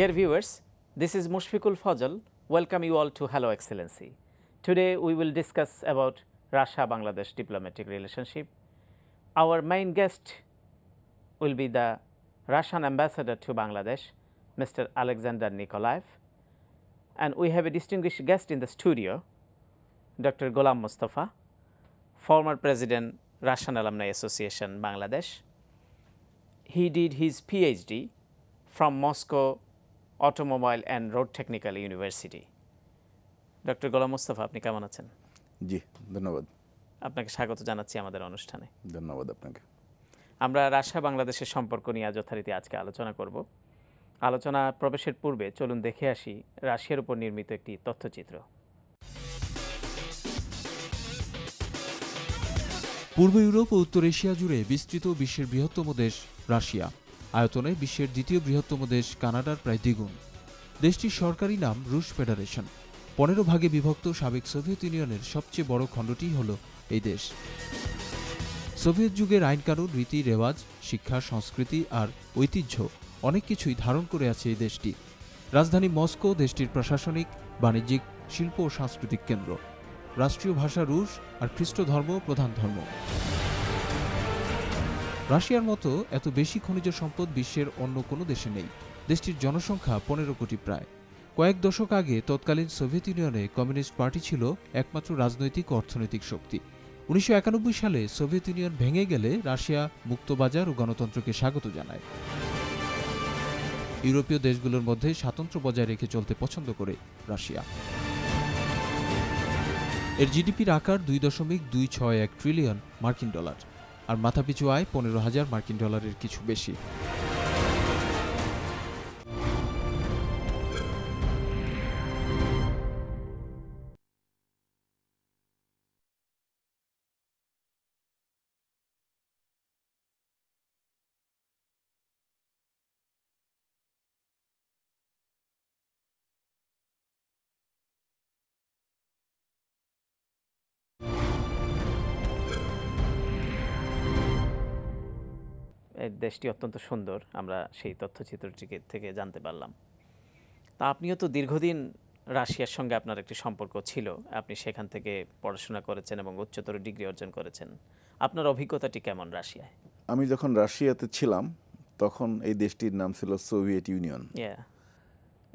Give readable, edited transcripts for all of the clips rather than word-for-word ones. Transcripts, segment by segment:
Dear viewers, this is Mushfiqul Fazal. Welcome you all to Hello Excellency. Today we will discuss about Russia-Bangladesh diplomatic relationship. Our main guest will be the Russian ambassador to Bangladesh, Mr. Alexander Nikolaev. And we have a distinguished guest in the studio, Dr. Ghulam Mustafa, former president, Russian Alumni Association, Bangladesh. He did his PhD from Moscow Automobile and Road Technical University. Dr. Ghulam Mustafa, আপনি কেমন আছেন? জি, ধন্যবাদ। আপনাকে স্বাগত জানাচ্ছি আমাদের অনুষ্ঠানে। ধন্যবাদ আপনাকে। আমরা রাশিয়া বাংলাদেশের সম্পর্ক নিয়ে যথারীতি আজকে আলোচনা করব। আলোচনা প্রবেশের পূর্বে চলুন দেখে আসি রাশিয়ার উপর নির্মিত একটি তথ্যচিত্র। পূর্ব ইউরোপ ও উত্তর এশিয়া জুড়ে বিস্তৃত বিশ্বের বৃহত্তম দেশ রাশিয়া। আয়তনে বিশ্বের দ্বিতীয় বৃহত্তম দেশ কানাডার প্রায় দ্বিগুণ। দেশটির সরকারি নাম রুশ ফেডারেশন। 15 ভাগে বিভক্ত সাবেক সোভিয়েত ইউনিয়নের সবচেয়ে বড় খণ্ডটি হল এই দেশ। সোভিয়েত যুগের আইনকানুন, রীতি রেওয়াজ, শিক্ষা, সংস্কৃতি আর ঐতিহ্য অনেক কিছুই ধারণ করে আছে এই দেশটি। রাজধানী মস্কো দেশটির প্রশাসনিক, বাণিজ্যিক, শিল্প ও সাংস্কৃতিক কেন্দ্র। রাষ্ট্রীয় ভাষা রুশ আর খ্রিস্ট ধর্ম প্রধান ধর্ম। রাশিয়ার মতো এত বেশি খনিজ সম্পদ বিশ্বের অন্য কোনো দেশে নেই। দেশটির জনসংখ্যা 15 কোটি প্রায়। কয়েক দশক আগে তৎকালীন সোভিয়েত ইউনিয়নে কমিউনিস্ট পার্টি ছিল একমাত্র রাজনৈতিক ও অর্থনৈতিক শক্তি। 1991 সালে সোভিয়েত ইউনিয়ন ভেঙে গেলে রাশিয়া মুক্তবাজার ও গণতন্ত্রকে স্বাগত জানায়। ইউরোপীয় দেশগুলোর মধ্যে স্বাতন্ত্র্য বজায় রেখে চলতে পছন্দ করে রাশিয়া। এর জিডিপির আকার 2.261 ট্রিলিয়ন মার্কিন ডলার আর মাথাপিছু আয় 15,000 মার্কিন ডলারের কিছু বেশি। এই দেশটি অত্যন্ত সুন্দর, আমরা সেই তথ্যচিত্রটি থেকে জানতে পারলাম। তা আপনিও তো দীর্ঘদিন রাশিয়ার সঙ্গে আপনার একটি সম্পর্ক ছিল, আপনি সেখান থেকে পড়াশোনা করেছেন এবং উচ্চতর ডিগ্রি অর্জন করেছেন। আপনার অভিজ্ঞতাটি কেমন রাশিয়ায়? আমি যখন রাশিয়াতে ছিলাম তখন এই দেশটির নাম ছিল সোভিয়েত ইউনিয়ন।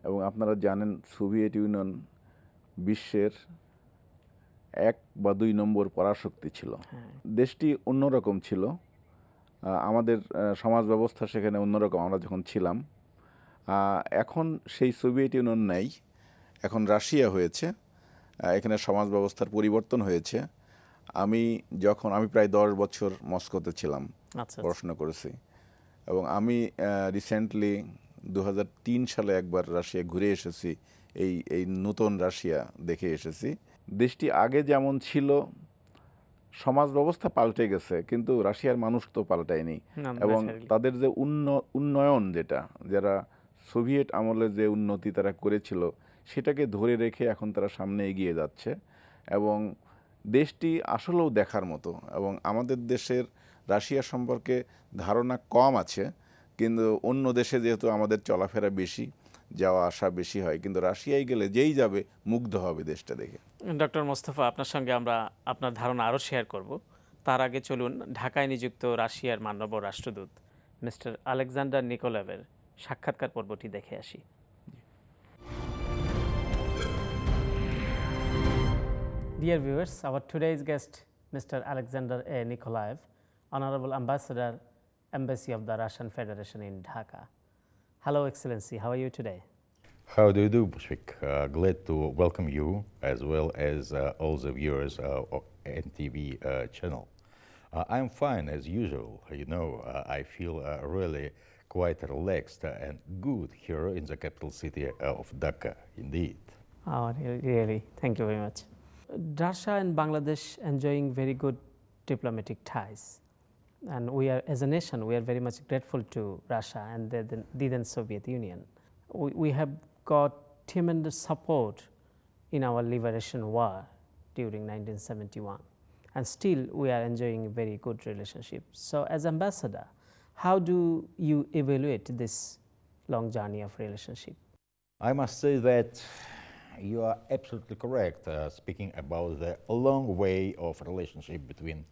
এবং আপনারা জানেন সোভিয়েত ইউনিয়ন বিশ্বের 1 বা 2 নম্বর পরাশক্তি ছিল। দেশটি অন্যরকম ছিল, আমাদের সমাজ ব্যবস্থা সেখানে অন্যরকম আমরা যখন ছিলাম। এখন সেই সোভিয়েত ইউনিয়ন নেই, এখন রাশিয়া হয়েছে। এখানে সমাজ ব্যবস্থার পরিবর্তন হয়েছে। আমি প্রায় 10 বছর মস্কোতে ছিলাম, পড়াশোনা করেছি। এবং আমি রিসেন্টলি 2003 সালে একবার রাশিয়া ঘুরে এসেছি, এই নতুন রাশিয়া দেখে এসেছি। দেশটি আগে যেমন ছিল সমাজ ব্যবস্থা পাল্টে গেছে, কিন্তু রাশিয়ার মানুষ তো পাল্টায়নি। এবং তাদের যে উন্নয়ন যারা সোভিয়েত আমলে যে উন্নতি তারা করেছিল সেটাকে ধরে রেখে এখন তারা সামনে এগিয়ে যাচ্ছে এবং দেশটি আসলেও দেখার মতো। এবং আমাদের দেশের রাশিয়া সম্পর্কে ধারণা কম আছে, কিন্তু অন্য দেশে যেহেতু আমাদের চলাফেরা বেশি, যাওয়া আসা বেশি হয়, কিন্তু রাশিয়ায় গেলে যেই যাবে মুগ্ধ হবে দেশটা দেখে। ডক্টর মোস্তফা, আপনার সঙ্গে আমরা আপনার ধারণা আরও শেয়ার করব। তার আগে চলুন ঢাকায় নিযুক্ত রাশিয়ার মাননীয় রাষ্ট্রদূত মিস্টার আলেকজান্ডার নিকোলাভের সাক্ষাৎকার পর্বটি দেখে আসি। Dear viewers, our today's guest, Mr. Alexander A. Nikolaev, Honorable Ambassador, Embassy of the Russian Federation in Dhaka. Hello, Excellency. How are you today? How do you do, Mushfiq? Glad to welcome you as well as all the viewers of NTV channel. I'm fine as usual. I feel really quite relaxed and good here in the capital city of Dhaka, indeed. Oh, really? Thank you very much. Russia and Bangladesh enjoying very good diplomatic ties. And we are, as a nation, we are very much grateful to Russia and the then Soviet Union. We have got tremendous support in our liberation war during 1971. And still we are enjoying a very good relationship. So as ambassador, how do you evaluate this long journey of relationship? I must say that you are absolutely correct, speaking about the long way of relationship between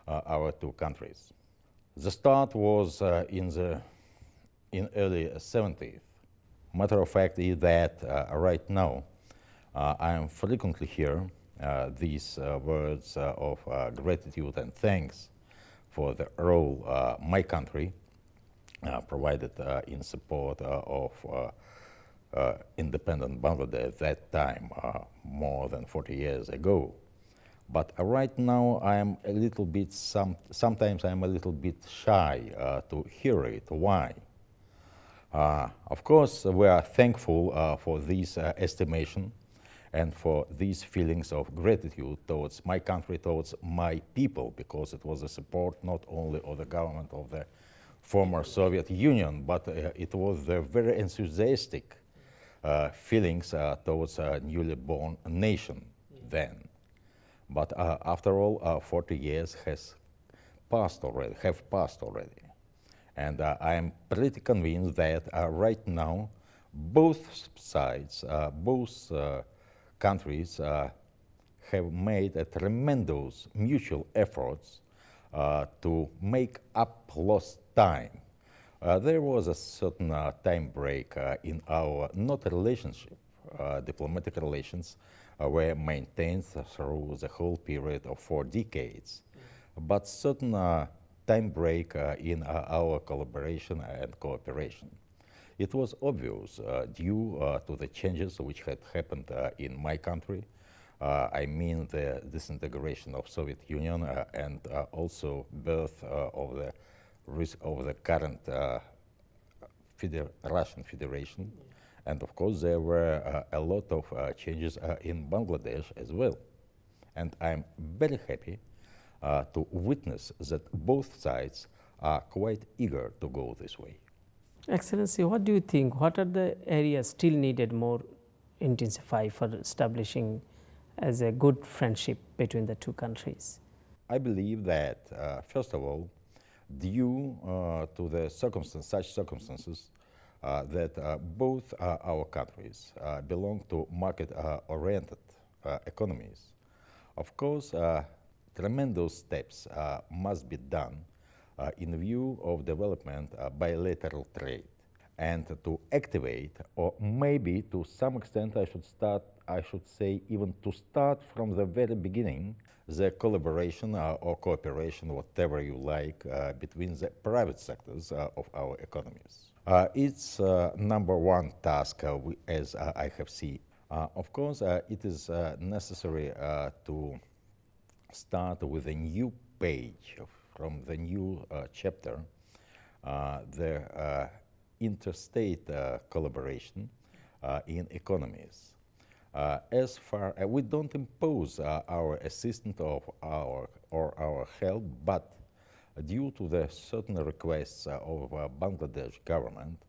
our two countries. The start was in early 70s. Matter of fact is that right now I am frequently hear these words of gratitude and thanks for the role my country provided in support of independent Bangladesh at that time, more than 40 years ago. But right now I am a little bit, sometimes I am a little bit shy to hear it. Why? Of course, we are thankful for this estimation and for these feelings of gratitude towards my country, towards my people, because it was a support not only of the government of the former Soviet Union, but it was the very enthusiastic feelings towards a newly born nation then. But after all, 40 years have passed already. And I am pretty convinced that right now, both sides, both countries have made a tremendous mutual efforts to make up lost time. There was a certain time break in our, not relationship, diplomatic relations were maintained through the whole period of 4 decades. But certain time break in our collaboration and cooperation. It was obvious due to the changes which had happened in my country. I mean the disintegration of Soviet Union and also birth of the current Russian Federation. And of course there were a lot of changes in Bangladesh as well. And I'm very happy to witness that both sides are quite eager to go this way. Excellency, what do you think? What are the areas still needed more intensify for establishing as a good friendship between the two countries? I believe that, first of all, due to the such circumstances, that both our countries belong to market-oriented economies. Of course, tremendous steps must be done in view of development bilateral trade and to activate, or maybe to some extent I should say even to start from the very beginning, the collaboration or cooperation, whatever you like, between the private sectors of our economies. It's #1 task, as I have seen. Of course, it is necessary to start with a new page, from the new chapter, the interstate collaboration in economies. As far as we don't impose our assistance or our help, but due to the certain requests of Bangladesh government,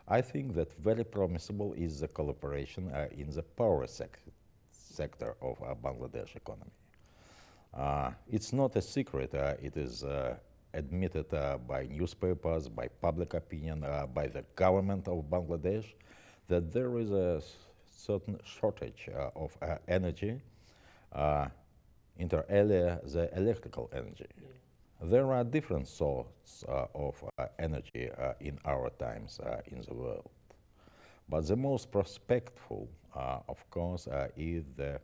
I think that very promisable is the collaboration in the power sector of Bangladesh economy. It's not a secret, it is admitted by newspapers, by public opinion, by the government of Bangladesh, that there is a certain shortage of energy, inter alia the electrical energy. Yeah. There are different sorts of energy in our times in the world. But the most prospectful, of course, is the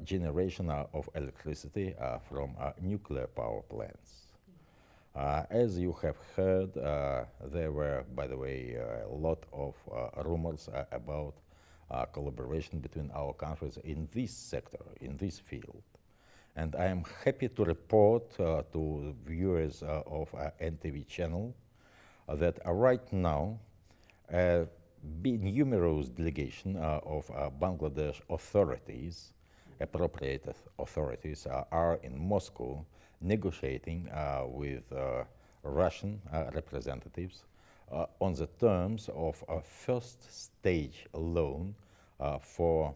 generation of electricity from nuclear power plants. As you have heard, there were, by the way, a lot of rumors about collaboration between our countries in this sector, in this field. And I am happy to report to viewers of NTV channel that right now a numerous delegation of Bangladesh authorities, appropriate authorities, are in Moscow negotiating with Russian representatives on the terms of a first stage loan for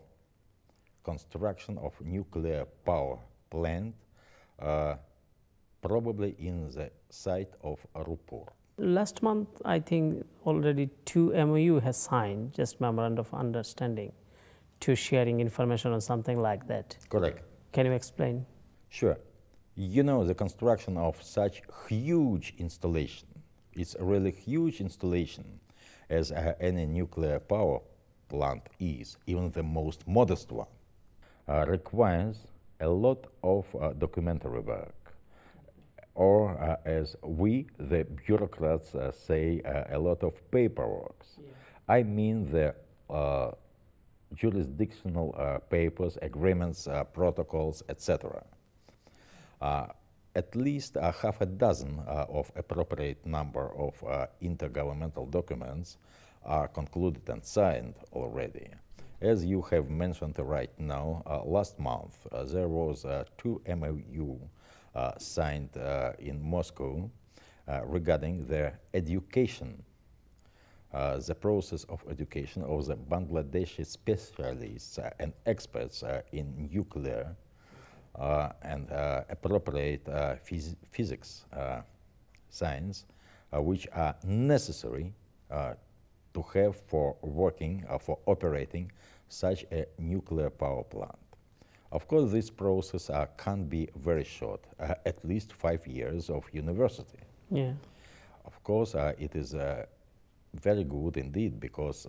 construction of nuclear power plant, probably in the site of Rupur. Last month, I think already 2 MOU has signed, just memorandum of understanding, to sharing information on something like that. Correct. Can you explain? Sure. You know, the construction of such huge installation, it's a really huge installation, as any nuclear power plant is, even the most modest one, requires a lot of documentary work. Or, as we, the bureaucrats, say, a lot of paperwork. Yeah. I mean the jurisdictional papers, agreements, protocols, etc. At least half a dozen of appropriate number of intergovernmental documents are concluded and signed already. As you have mentioned right now, last month there was 2 MOU signed in Moscow regarding the education, the process of education of the Bangladeshi specialists and experts in nuclear and appropriate physics science, which are necessary to have for working, for operating such a nuclear power plant. Of course, this process can't be very short, at least 5 years of university. Yeah. Of course, it is very good indeed, because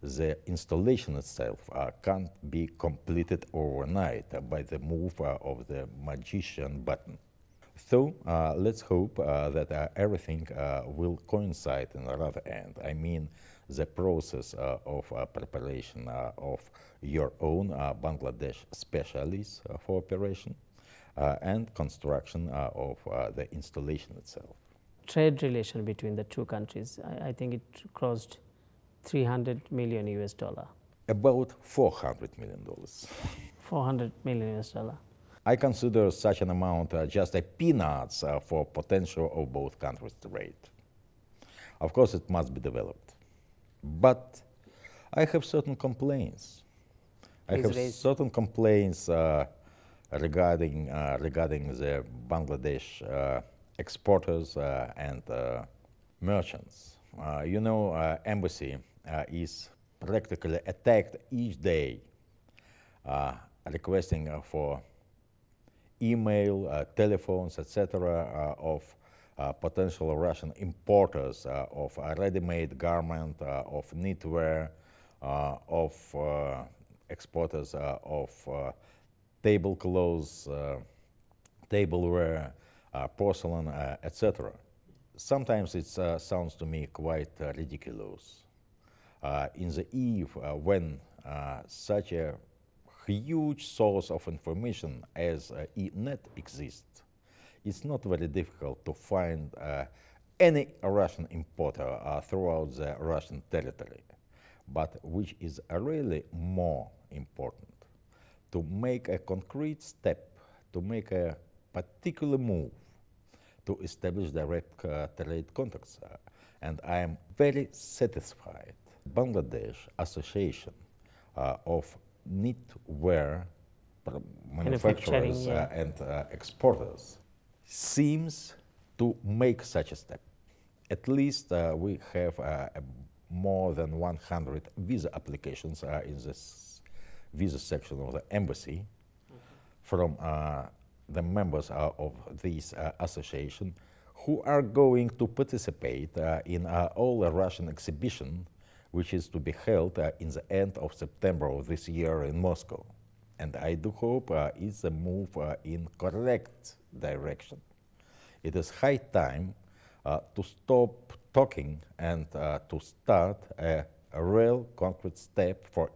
the installation itself can't be completed overnight by the move of the magician button. So let's hope that everything will coincide in the other end. I mean, the process of preparation of your own Bangladesh specialists for operation and construction of the installation itself. Trade relation between the two countries, I think it crossed 300 million US dollar. About $400 million. 400 million US dollar. I consider such an amount just a peanuts for potential of both countries' trade. Of course, it must be developed. But I have certain complaints. I have certain complaints regarding the Bangladesh exporters and merchants. You know, embassy is practically attacked each day, requesting for email, telephones, etc., of potential Russian importers of ready-made garment, of knitwear, of exporters of tablecloths, tableware, porcelain, etc. Sometimes it sounds to me quite ridiculous. In the eve when such a huge source of information as e-net exists, it's not very difficult to find any Russian importer throughout the Russian territory. But which is really more important, to make a concrete step, to make a particular move, to establish direct trade contacts. And I am very satisfied. Bangladesh Association of Knitwear manufacturers and exporters seems to make such a step. At least we have more than 100 visa applications in this visa section of the embassy from the members of this association, who are going to participate in all the Russian exhibition, which is to be held in the end of September of this year in Moscow. And I do hope it's a move in correct direction. It is high time to stop talking and to start a real concrete step for